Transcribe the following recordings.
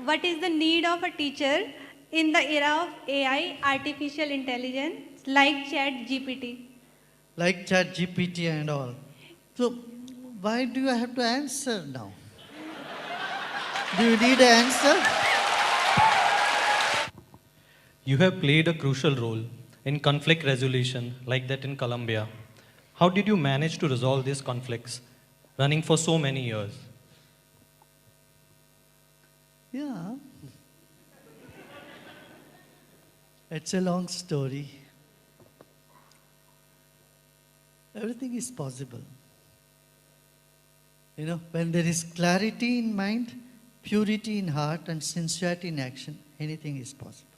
what is the need of a teacher in the era of AI, artificial intelligence, like Chat GPT? Like Chat GPT and all. So, why do I have to answer now? Do you need an answer? You have played a crucial role in conflict resolution, like that in Colombia. How did you manage to resolve these conflicts, running for so many years? Yeah. It's a long story. Everything is possible. You know, when there is clarity in mind, purity in heart, and sincerity in action, anything is possible.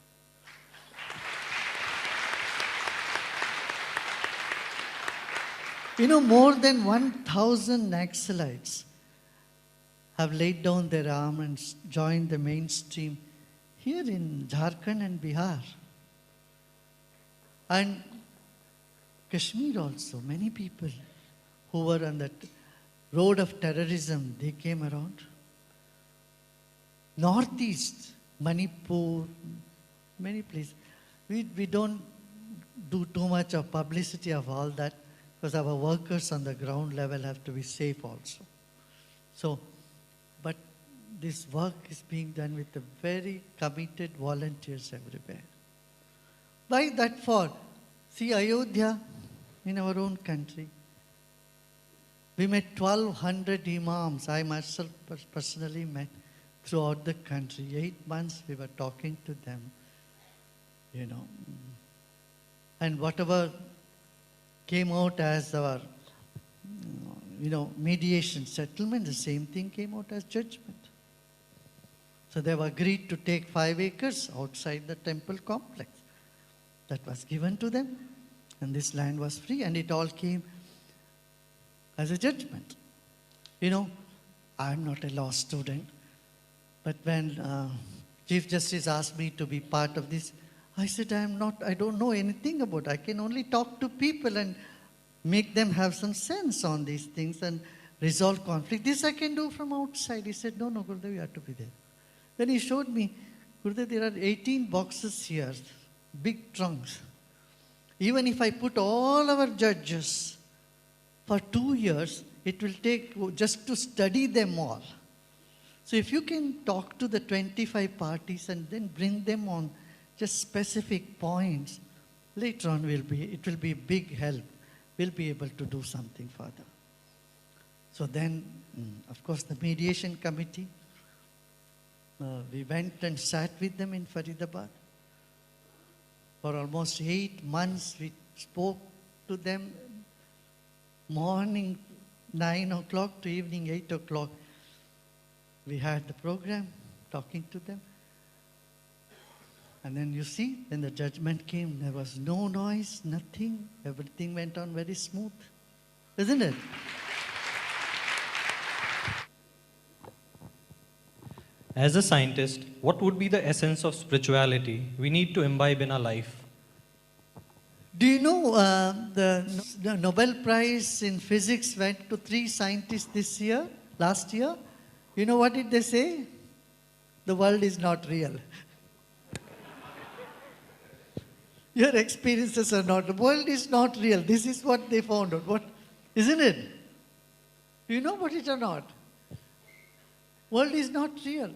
You know, more than 1,000 Naxalites have laid down their arm and joined the mainstream here in Jharkhand and Bihar. And Kashmir also, many people who were on that road of terrorism, they came around. Northeast, Manipur, many places. We don't do too much of publicity of all that because our workers on the ground level have to be safe also. So, but this work is being done with a very committed volunteers everywhere. Why that for? See, Ayodhya in our own country. We met 1,200 imams. I myself personally met throughout the country. 8 months we were talking to them, you know. And whatever came out as our, mediation settlement, the same thing came out as judgment. So they have agreed to take 5 acres outside the temple complex. That was given to them, and this land was free, and it all came as a judgment. You know, I'm not a law student, but when Chief Justice asked me to be part of this, I said, I don't know anything about it. I can only talk to people and make them have some sense on these things and resolve conflict. This I can do from outside. He said, no, Gurudev, you have to be there. Then he showed me, Gurudev, there are 18 boxes here, big trunks. Even if I put all our judges for 2 years, it will take just to study them all. So if you can talk to the 25 parties and then bring them on just specific points, later on it will be a big help. We'll be able to do something further. So then, of course, the mediation committee, we went and sat with them in Faridabad. For almost 8 months, we spoke to them morning 9 o'clock to evening 8 o'clock. We had the program, talking to them. And then you see, when the judgment came, there was no noise, nothing. Everything went on very smooth. Isn't it? As a scientist, what would be the essence of spirituality we need to imbibe in our life? Do you know the Nobel Prize in Physics went to 3 scientists last year? You know what did they say? The world is not real. Your experiences are not. The world is not real. This is what they found out. What, isn't it? Do you know what it or not? World is not real.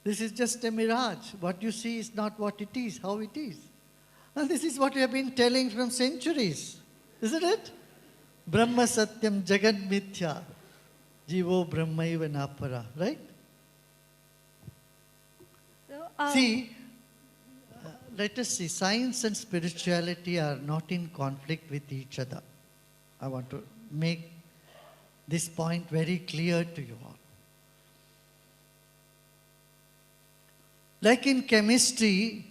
This is just a mirage. What you see is not what it is, how it is. And this is what we have been telling from centuries. Isn't it? Brahma Satyam Jagad Mithya. Jivo Brahmaiva Napara. Right? See, let us see. Science and spirituality are not in conflict with each other. I want to make this point very clear to you all. Like in chemistry,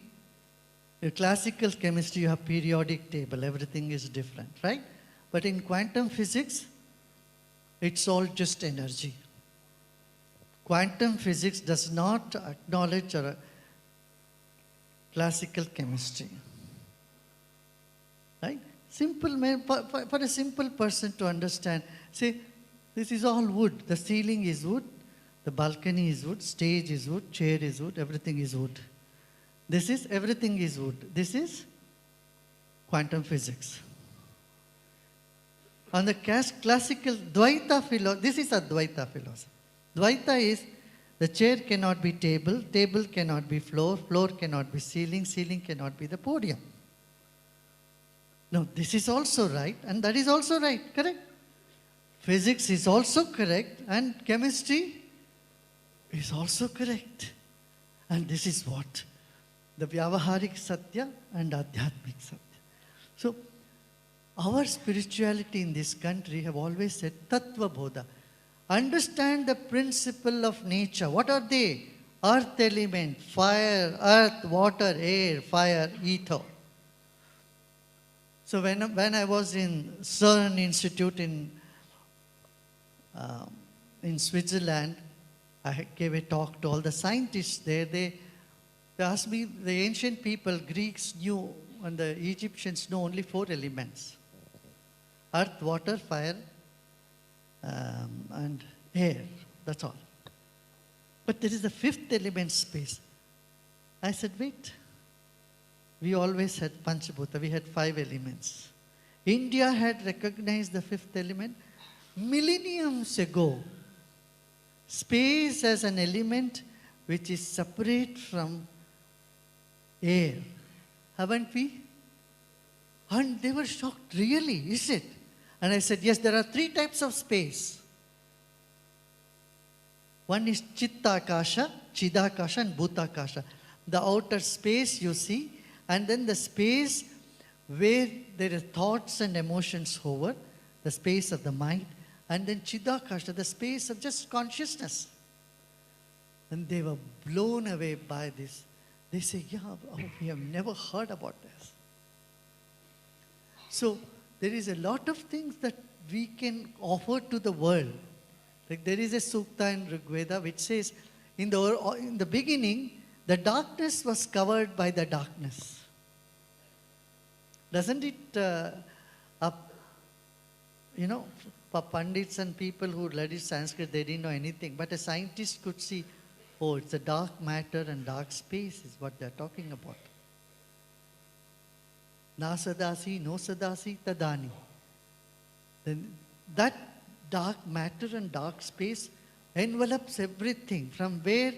in classical chemistry, you have periodic table. Everything is different, right? But in quantum physics, it's all just energy. Quantum physics does not acknowledge classical chemistry. Right? Simple man, for a simple person to understand, say, this is all wood. The ceiling is wood. The balcony is wood, stage is wood, chair is wood, everything is wood. This is everything is wood. This is quantum physics. On the classical Dvaita philosophy, this is a Dvaita philosophy. Dvaita is the chair cannot be table, table cannot be floor, floor cannot be ceiling, ceiling cannot be the podium. No, this is also right and that is also right, correct? Physics is also correct and chemistry is also correct. And this is what? The Vyavaharik Satya and Adhyatmik Satya. So, our spirituality in this country have always said Tattva Bodha. Understand the principle of nature. What are they? Earth element, fire, earth, water, air, fire, ether. So when I was in CERN Institute in Switzerland, I gave a talk to all the scientists there. They asked me, the ancient people, Greeks knew, and the Egyptians knew only 4 elements. Earth, water, fire, and air. That's all. But there is a 5th element, space. I said, wait. We always had Panchabhuta. We had 5 elements. India had recognized the 5th element millenniums ago. Space as an element which is separate from air. Haven't we? And they were shocked. Really, is it? And I said, yes, there are 3 types of space. One is Chittakasha, Chidakasha and Bhutakasha. The outer space you see, and then the space where there are thoughts and emotions hover, the space of the mind, and then Chidakasha, the space of just consciousness. And they were blown away by this. They say, yeah, we have never heard about this. So there is a lot of things that we can offer to the world. Like there is a sukta in Rigveda which says, in the beginning, the darkness was covered by the darkness. Doesn't it, for Pandits and people who studied Sanskrit, they didn't know anything. But a scientist could see, oh, it's a dark matter and dark space is what they're talking about. Na sadasi, no sadasi, tadani. Then that dark matter and dark space envelops everything from where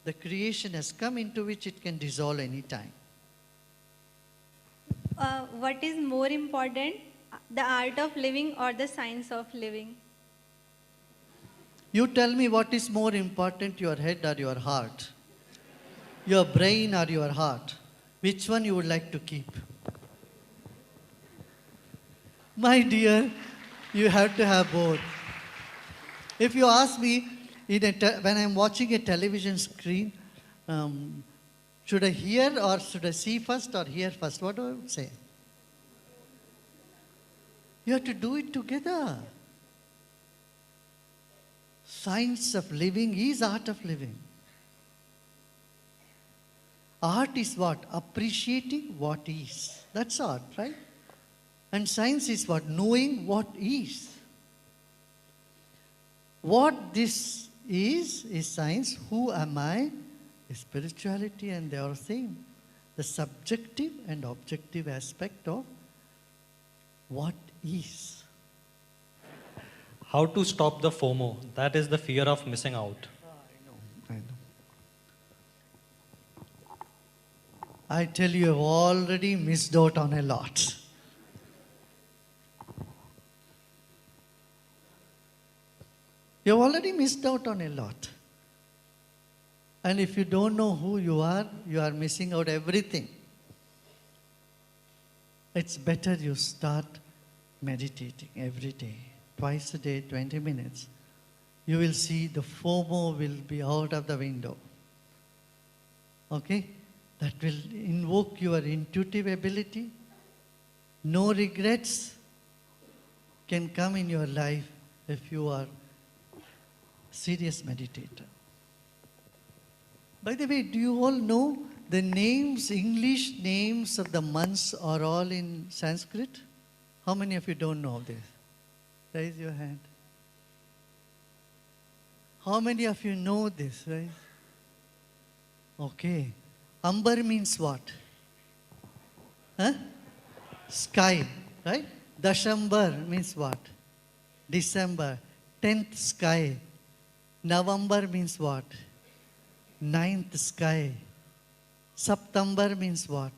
the creation has come, into which it can dissolve any time. What is more important, the art of living or the science of living? You tell me what is more important, your head or your heart? Your brain or your heart? Which one you would like to keep? My dear, you have to have both. If you ask me, when I'm watching a television screen, should I hear or should I see first or hear first? What do I say? You have to do it together. Science of living is art of living. Art is what? Appreciating what is. That's art, right? And science is what? Knowing what is. What this is science. Who am I? Is spirituality, and they are same. The subjective and objective aspect of what is. How to stop the FOMO? That is the fear of missing out. I know. I tell you, I've already missed out on a lot. You've already missed out on a lot. And if you don't know who you are missing out everything. It's better you start meditating every day, twice a day, 20 minutes. You will see the FOMO will be out of the window. Okay? That will invoke your intuitive ability. No regrets can come in your life if you are serious meditator. By the way, do you all know the names, English names of the months are all in Sanskrit? How many of you don't know this? Raise your hand. How many of you know this, right? Okay. Ambar means what? Huh? Sky, right? Dashambar means what? December. 10th sky. November means what? 9th sky. September means what?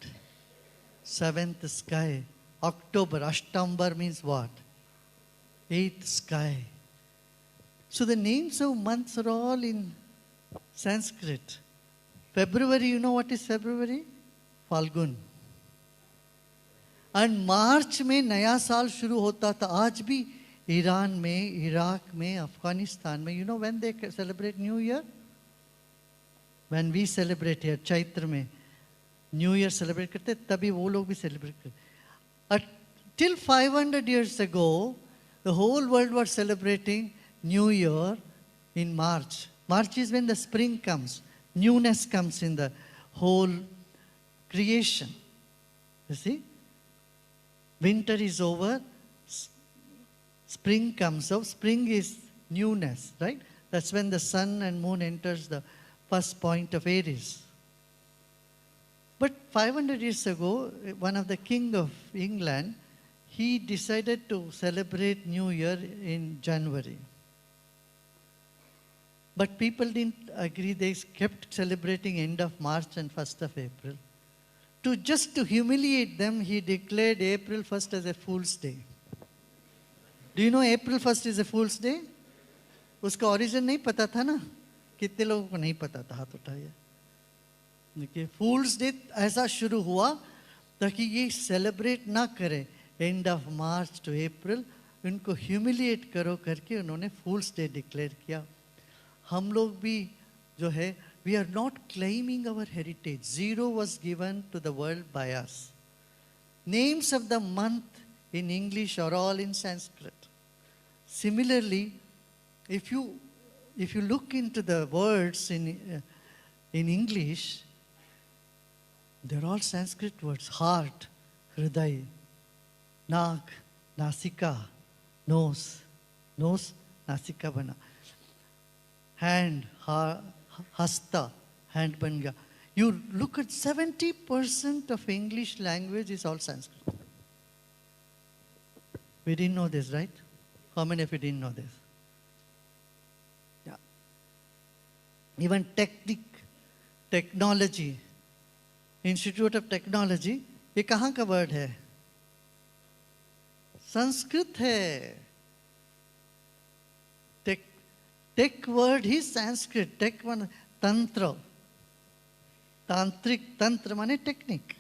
7th sky. October, Ashtambar means what? 8th sky. So the names of months are all in Sanskrit. February, you know what is February? Falgun. And March में नया साल शुरू होता था. आज भी Iran में, Iraq में, अफगानिस्तान में, you know when they celebrate New Year? When we celebrate here, Chaitra में New Year celebrate करते, तभी वो लोग भी celebrate करते. Till 500 years ago, the whole world was celebrating New Year in March. March is when the spring comes. Newness comes in the whole creation. You see? Winter is over. Spring comes. So spring is newness, right? That's when the sun and moon enters the first point of Aries. But 500 years ago, one of the king of England, he decided to celebrate New Year in January. But people didn't agree. They kept celebrating end of March and 1st of April. Just to humiliate them, he declared April 1st as a Fool's Day. Do you know April 1st is a Fool's Day? उसका origin नहीं पता था ना? कितने लोगों को नहीं पता था? हाथ उठाइए. देखिए, Fool's Day ऐसा शुरू हुआ ताकि ये celebrate ना करें end of March to April. उनको humiliate करो करके उन्होंने Fool's Day declare किया. हम लोग भी जो है, we are not claiming our heritage. Zero was given to the world by us. Names of the month in English are all in Sanskrit. Similarly, if you look into the words in English, they're all Sanskrit words. Heart, hriday, naak, nasika, nose, nasika bana. Hand, hasta, hand ban gaya. You look at 70% of English language is all Sanskrit. We didn't know this, right? How many of you didn't know this? Yeah. Even technology, Institute of Technology, ये कहाँ का word है? संस्कृत है. Tech word is Sanskrit. Tech one, tantra. Tantric, tantra माने technique.